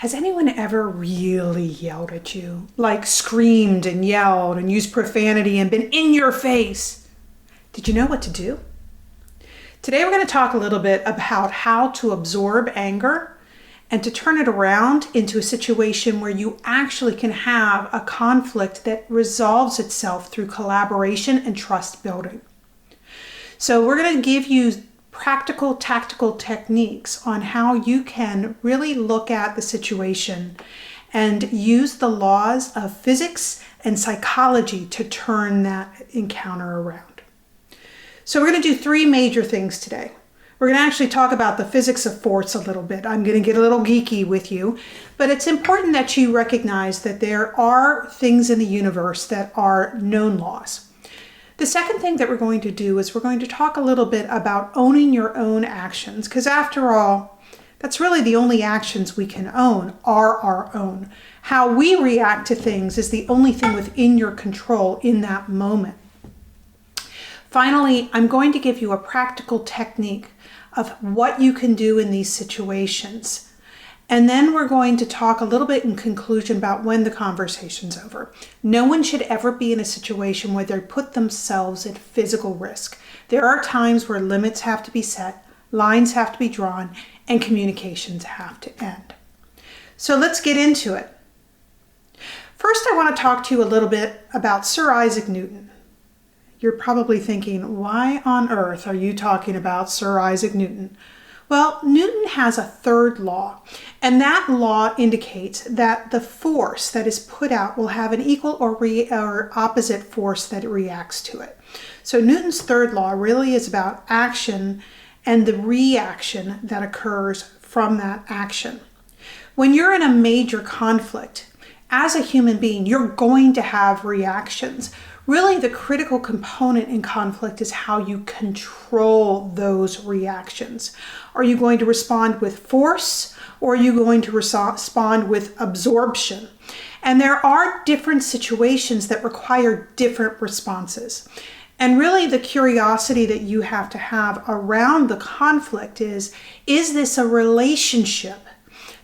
Has anyone ever really yelled at you? Like screamed and yelled and used profanity and been in your face? Did you know what to do? Today we're going to talk a little bit about how to absorb anger and to turn it around into a situation where you actually can have a conflict that resolves itself through collaboration and trust building. So we're going to give you practical, tactical techniques on how you can really look at the situation and use the laws of physics and psychology to turn that encounter around. So we're going to do three major things today. We're going to actually talk about the physics of force a little bit. I'm going to get a little geeky with you, but it's important that you recognize that there are things in the universe that are known laws. The second thing that we're going to do is we're going to talk a little bit about owning your own actions, because after all, that's really the only actions we can own are our own. How we react to things is the only thing within your control in that moment. Finally, I'm going to give you a practical technique of what you can do in these situations. And then we're going to talk a little bit in conclusion about when the conversation's over. No one should ever be in a situation where they put themselves at physical risk. There are times where limits have to be set, lines have to be drawn, and communications have to end. So let's get into it. First, I want to talk to you a little bit about Sir Isaac Newton. You're probably thinking, why on earth are you talking about Sir Isaac Newton? Well, Newton has a third law, and that law indicates that the force that is put out will have an equal or opposite force that reacts to it. So Newton's third law really is about action and the reaction that occurs from that action. When you're in a major conflict, as a human being, you're going to have reactions. Really, the critical component in conflict is how you control those reactions. Are you going to respond with force, or are you going to respond with absorption? And there are different situations that require different responses. And really, the curiosity that you have to have around the conflict is this a relationship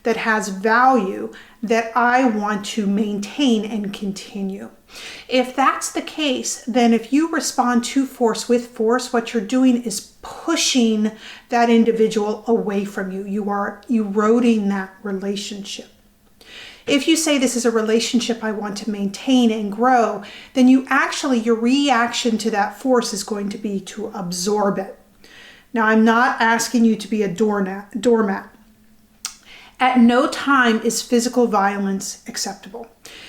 that has value that I want to maintain and continue? If that's the case, then if you respond to force with force, what you're doing is pushing that individual away from you. You are eroding that relationship. If you say this is a relationship I want to maintain and grow, then your reaction to that force is going to be to absorb it. Now, I'm not asking you to be a doormat. At no time is physical violence acceptable.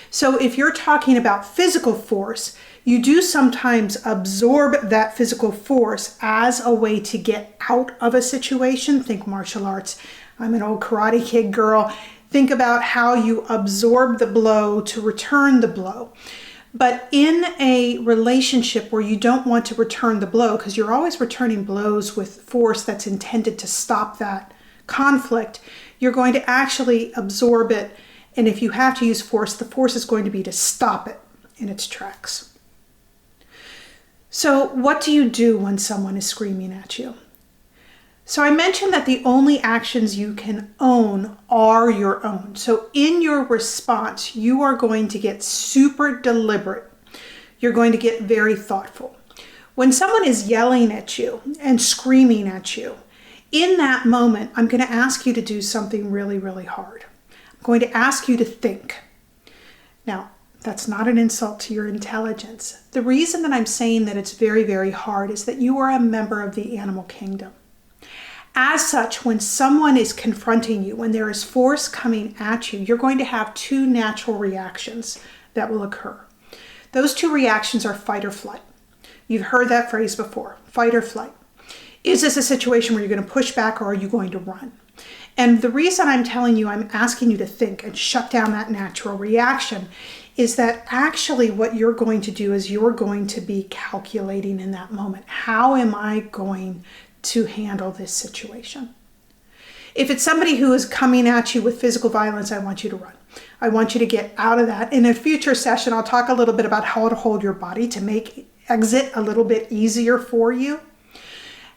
So if you're talking about physical force, you do sometimes absorb that physical force as a way to get out of a situation. Think martial arts. I'm an old Karate Kid girl. Think about how you absorb the blow to return the blow. But in a relationship where you don't want to return the blow, because you're always returning blows with force that's intended to stop that conflict, you're going to actually absorb it. And if you have to use force, the force is going to be to stop it in its tracks. So what do you do when someone is screaming at you? So I mentioned that the only actions you can own are your own. So in your response, you are going to get super deliberate. You're going to get very thoughtful. When someone is yelling at you and screaming at you, in that moment, I'm going to ask you to do something really, really hard. I'm going to ask you to think. Now, that's not an insult to your intelligence. The reason that I'm saying that it's very, very hard is that you are a member of the animal kingdom. As such, when someone is confronting you, when there is force coming at you, you're going to have two natural reactions that will occur. Those two reactions are fight or flight. You've heard that phrase before, fight or flight. Is this a situation where you're going to push back, or are you going to run? And the reason I'm telling you, I'm asking you to think and shut down that natural reaction, is that actually what you're going to do is you're going to be calculating in that moment. How am I going to handle this situation? If it's somebody who is coming at you with physical violence, I want you to run. I want you to get out of that. In a future session, I'll talk a little bit about how to hold your body to make exit a little bit easier for you.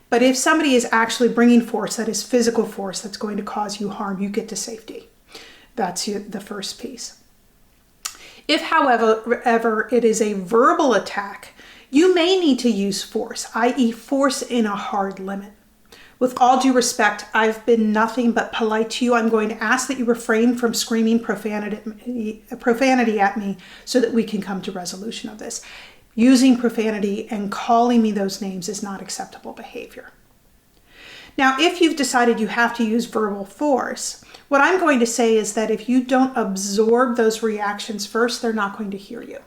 But if somebody is actually bringing force, that is physical force, that's going to cause you harm, you get to safety. That's the first piece. If, however, it is a verbal attack, you may need to use force, i.e. force in a hard limit. With all due respect, I've been nothing but polite to you. I'm going to ask that you refrain from screaming profanity at me so that we can come to resolution of this. Using profanity and calling me those names is not acceptable behavior. Now, if you've decided you have to use verbal force, what I'm going to say is that if you don't absorb those reactions first, they're not going to hear you.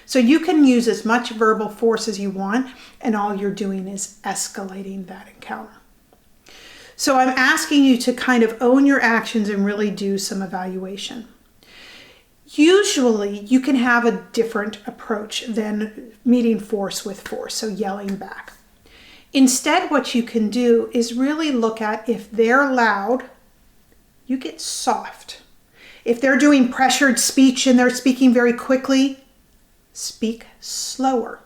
So you can use as much verbal force as you want, and all you're doing is escalating that encounter. So I'm asking you to kind of own your actions and really do some evaluation. Usually you can have a different approach than meeting force with force, so yelling back. Instead, what you can do is really look at, if they're loud, you get soft. If they're doing pressured speech and they're speaking very quickly, speak slower.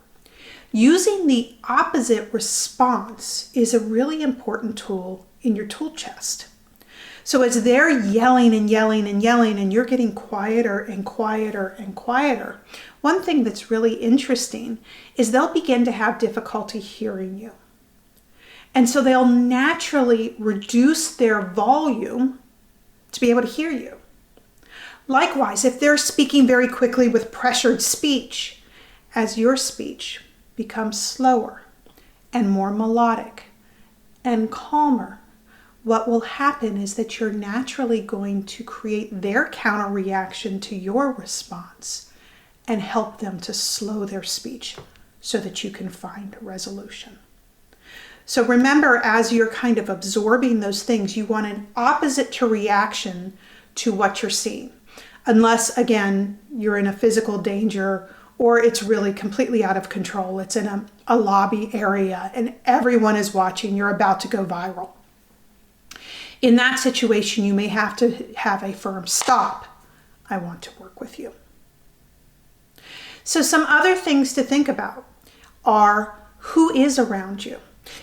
Using the opposite response is a really important tool in your tool chest. So as they're yelling and yelling and yelling and you're getting quieter and quieter and quieter, one thing that's really interesting is they'll begin to have difficulty hearing you. And so they'll naturally reduce their volume to be able to hear you. Likewise, if they're speaking very quickly with pressured speech, as your speech becomes slower and more melodic and calmer, what will happen is that you're naturally going to create their counter reaction to your response and help them to slow their speech so that you can find a resolution. So remember, as you're kind of absorbing those things, you want an opposite to reaction to what you're seeing. Unless, again, you're in a physical danger or it's really completely out of control. It's in a lobby area and everyone is watching. You're about to go viral. In that situation, you may have to have a firm stop. I want to work with you. So some other things to think about are who is around you.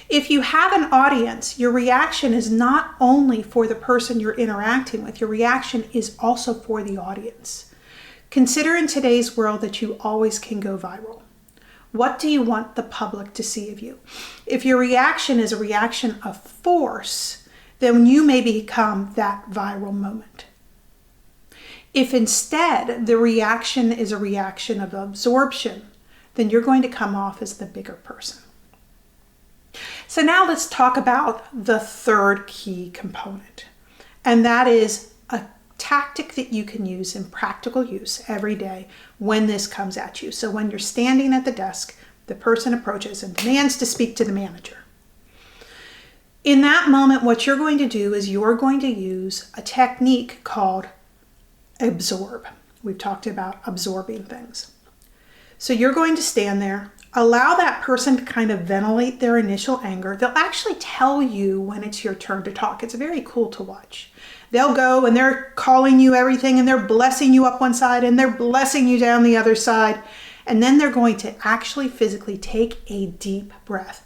If you have an audience, your reaction is not only for the person you're interacting with, your reaction is also for the audience. Consider in today's world that you always can go viral. What do you want the public to see of you? If your reaction is a reaction of force, then you may become that viral moment. If instead the reaction is a reaction of absorption, then you're going to come off as the bigger person. So now let's talk about the third key component, and that is a tactic that you can use in practical use every day when this comes at you. So when you're standing at the desk, the person approaches and demands to speak to the manager. In that moment, what you're going to do is you're going to use a technique called absorb. We've talked about absorbing things. So you're going to stand there, allow that person to kind of ventilate their initial anger. They'll actually tell you when it's your turn to talk. It's very cool to watch. They'll go and they're calling you everything and they're blessing you up one side and they're blessing you down the other side. And then they're going to actually physically take a deep breath.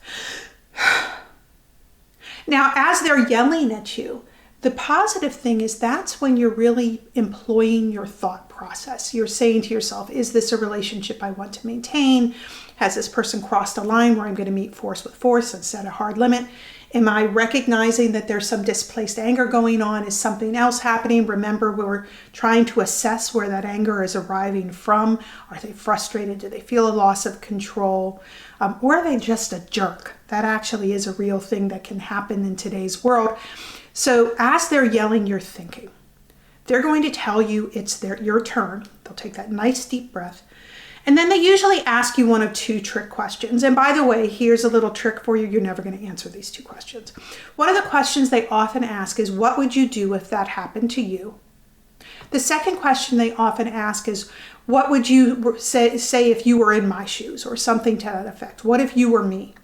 Now, as they're yelling at you, the positive thing is that's when you're really employing your thought process. You're saying to yourself, is this a relationship I want to maintain? Has this person crossed a line where I'm going to meet force with force and set a hard limit? Am I recognizing that there's some displaced anger going on? Is something else happening? Remember, we're trying to assess where that anger is arriving from. Are they frustrated? Do they feel a loss of control? Or are they just a jerk? That actually is a real thing that can happen in today's world. So as they're yelling, you're thinking. They're going to tell you it's your turn. They'll take that nice deep breath. And then they usually ask you one of two trick questions. And by the way, here's a little trick for you. You're never going to answer these two questions. One of the questions they often ask is, what would you do if that happened to you? The second question they often ask is, what would you say if you were in my shoes, or something to that effect? What if you were me?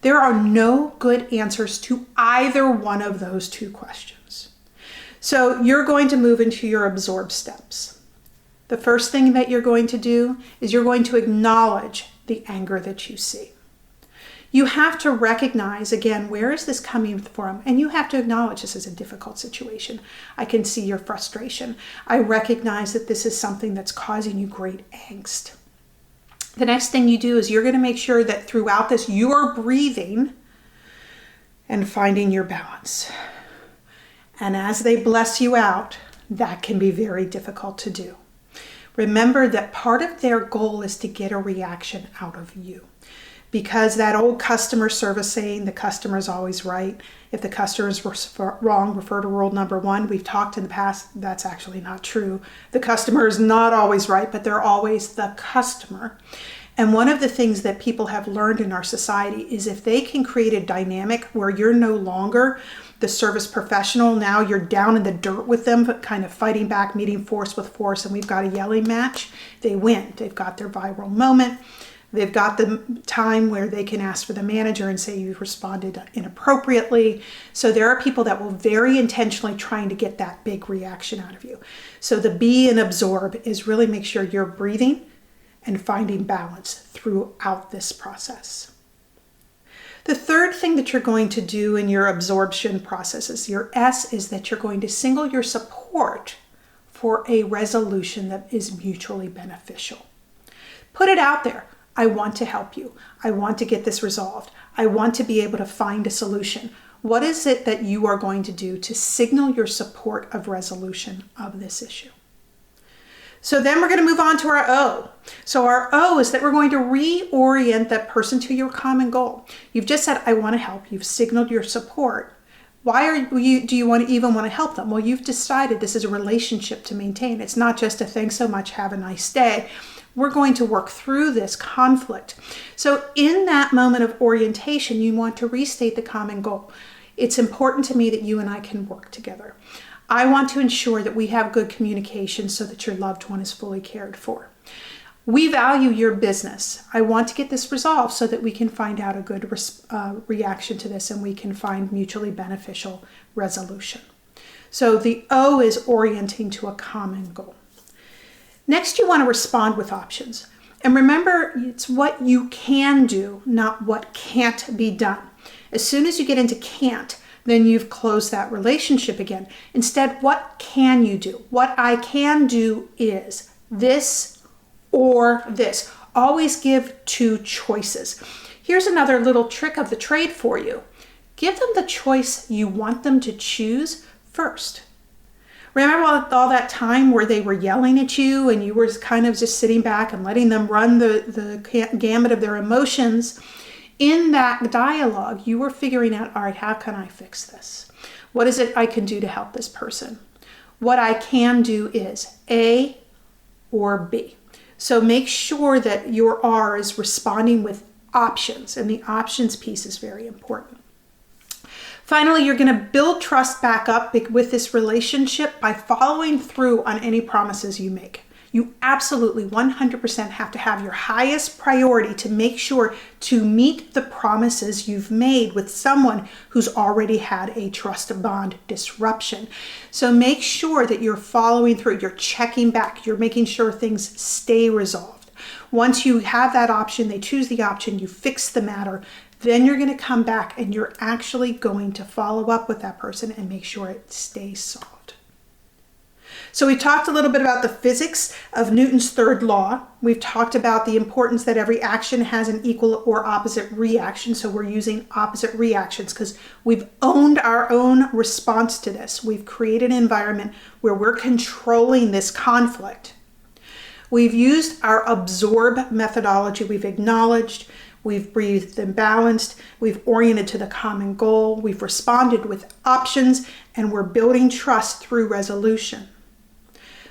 There are no good answers to either one of those two questions. So you're going to move into your absorb steps. The first thing that you're going to do is you're going to acknowledge the anger that you see. You have to recognize, again, where is this coming from? And you have to acknowledge this is a difficult situation. I can see your frustration. I recognize that this is something that's causing you great angst. The next thing you do is you're going to make sure that throughout this, you are breathing and finding your balance. And as they bless you out, that can be very difficult to do. Remember that part of their goal is to get a reaction out of you. Because that old customer service saying, the customer is always right. If the customer is wrong, refer to rule number 1. We've talked in the past, that's actually not true. The customer is not always right, but they're always the customer. And one of the things that people have learned in our society is if they can create a dynamic where you're no longer the service professional, now you're down in the dirt with them, kind of fighting back, meeting force with force, and we've got a yelling match, they win. They've got their viral moment. They've got the time where they can ask for the manager and say you've responded inappropriately. So there are people that will very intentionally trying to get that big reaction out of you. So the be and absorb is really make sure you're breathing and finding balance throughout this process. The third thing that you're going to do in your absorption processes, your S, is that you're going to signal your support for a resolution that is mutually beneficial. Put it out there. I want to help you. I want to get this resolved. I want to be able to find a solution. What is it that you are going to do to signal your support of resolution of this issue? So then we're going to move on to our O. So our O is that we're going to reorient that person to your common goal. You've just said, I want to help. You've signaled your support. Why do you even want to help them? Well, you've decided this is a relationship to maintain. It's not just a thanks so much, have a nice day. We're going to work through this conflict. So in that moment of orientation, you want to restate the common goal. It's important to me that you and I can work together. I want to ensure that we have good communication so that your loved one is fully cared for. We value your business. I want to get this resolved so that we can find out a good reaction to this and we can find mutually beneficial resolution. So the O is orienting to a common goal. Next, you want to respond with options. And remember, it's what you can do, not what can't be done. As soon as you get into can't, then you've closed that relationship again. Instead, what can you do? What I can do is this or this. Always give 2 choices. Here's another little trick of the trade for you. Give them the choice you want them to choose first. Remember all that time where they were yelling at you and you were kind of just sitting back and letting them run the gamut of their emotions? In that dialogue, you were figuring out, all right, how can I fix this? What is it I can do to help this person? What I can do is A or B. So make sure that your R is responding with options, and the options piece is very important. Finally, you're going to build trust back up with this relationship by following through on any promises you make. You absolutely 100% have to have your highest priority to make sure to meet the promises you've made with someone who's already had a trust bond disruption. So make sure that you're following through, you're checking back, you're making sure things stay resolved. Once you have that option, they choose the option, you fix the matter, then you're going to come back and you're actually going to follow up with that person and make sure it stays solved. So we talked a little bit about the physics of Newton's third law. We've talked about the importance that every action has an equal or opposite reaction. So we're using opposite reactions because we've owned our own response to this. We've created an environment where we're controlling this conflict. We've used our absorb methodology. We've acknowledged, we've breathed and balanced, we've oriented to the common goal, we've responded with options, and we're building trust through resolution.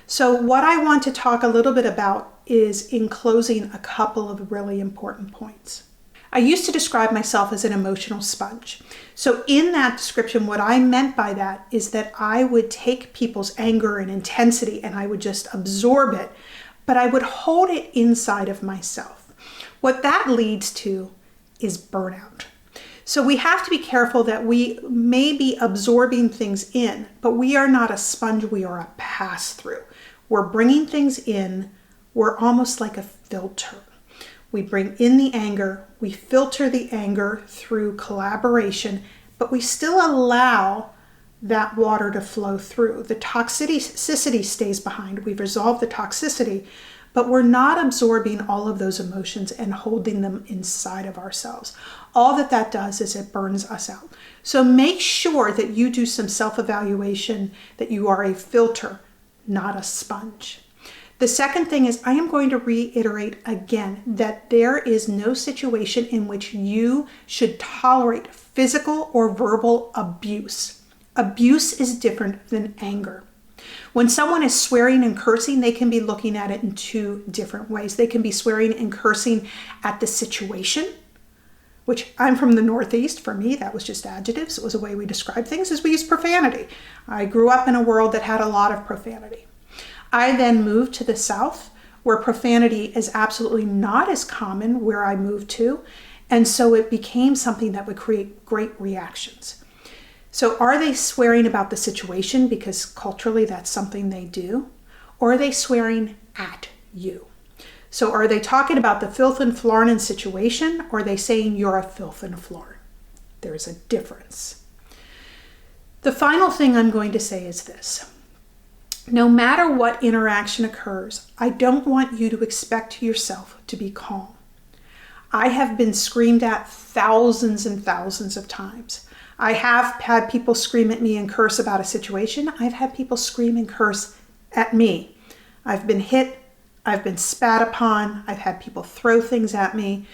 So what I want to talk a little bit about is, in closing, a couple of really important points. I used to describe myself as an emotional sponge. So in that description, what I meant by that is that I would take people's anger and intensity and I would just absorb it, but I would hold it inside of myself. What that leads to is burnout. So we have to be careful that we may be absorbing things in, but we are not a sponge, we are a pass-through. We're bringing things in, we're almost like a filter. We bring in the anger, we filter the anger through collaboration, but we still allow that water to flow through. The toxicity stays behind. We've resolved the toxicity, but we're not absorbing all of those emotions and holding them inside of ourselves. All that does is it burns us out. So make sure that you do some self-evaluation, that you are a filter, not a sponge. The second thing is, I am going to reiterate again that there is no situation in which you should tolerate physical or verbal abuse. Abuse is different than anger. When someone is swearing and cursing, they can be looking at it in two different ways. They can be swearing and cursing at the situation, which I'm from the Northeast. For me, that was just adjectives. It was a way we describe things, as we use profanity. I grew up in a world that had a lot of profanity. I then moved to the South, where profanity is absolutely not as common where I moved to. And so it became something that would create great reactions. So are they swearing about the situation because culturally that's something they do? Or are they swearing at you? So are they talking about the filth and flarnin situation, or are they saying you're a filth and a flarn? There's a difference. The final thing I'm going to say is this. No matter what interaction occurs, I don't want you to expect yourself to be calm. I have been screamed at thousands and thousands of times. I have had people scream at me and curse about a situation. I've had people scream and curse at me. I've been hit. I've been spat upon. I've had people throw things at me.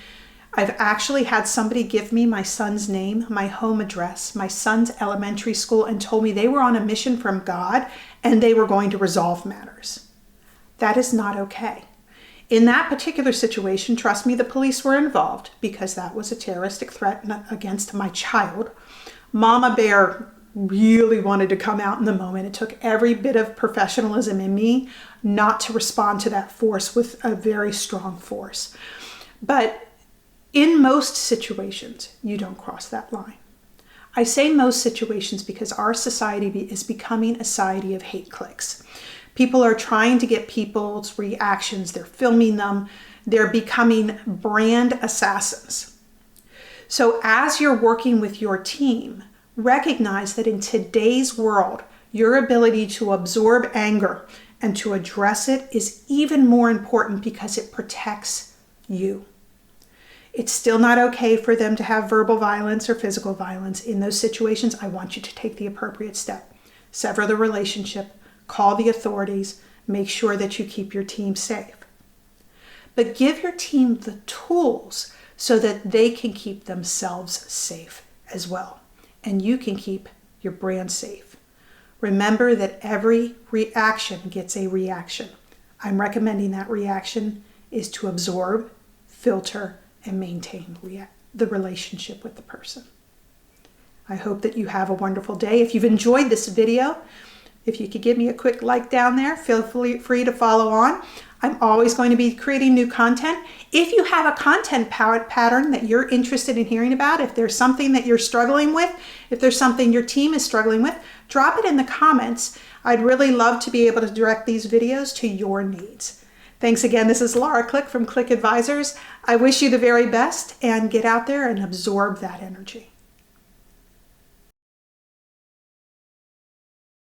I've actually had somebody give me my son's name, my home address, my son's elementary school, and told me they were on a mission from God and they were going to resolve matters. That is not okay. In that particular situation, trust me, the police were involved because that was a terroristic threat against my child. Mama Bear really wanted to come out in the moment. It took every bit of professionalism in me not to respond to that force with a very strong force. But in most situations, you don't cross that line. I say most situations because our society is becoming a society of hate clicks. People are trying to get people's reactions. They're filming them. They're becoming brand assassins. So as you're working with your team, recognize that in today's world, your ability to absorb anger and to address it is even more important because it protects you. It's still not okay for them to have verbal violence or physical violence. In those situations, I want you to take the appropriate step. Sever the relationship, call the authorities, make sure that you keep your team safe. But give your team the tools so that they can keep themselves safe as well. And you can keep your brand safe. Remember that every reaction gets a reaction. I'm recommending that reaction is to absorb, filter, and maintain the relationship with the person. I hope that you have a wonderful day. If you've enjoyed this video, if you could give me a quick like down there, feel free to follow on. I'm always going to be creating new content. If you have a content pattern that you're interested in hearing about, if there's something that you're struggling with, if there's something your team is struggling with, drop it in the comments. I'd really love to be able to direct these videos to your needs. Thanks again. This is Laura Click from Click Advisors. I wish you the very best and get out there and absorb that energy.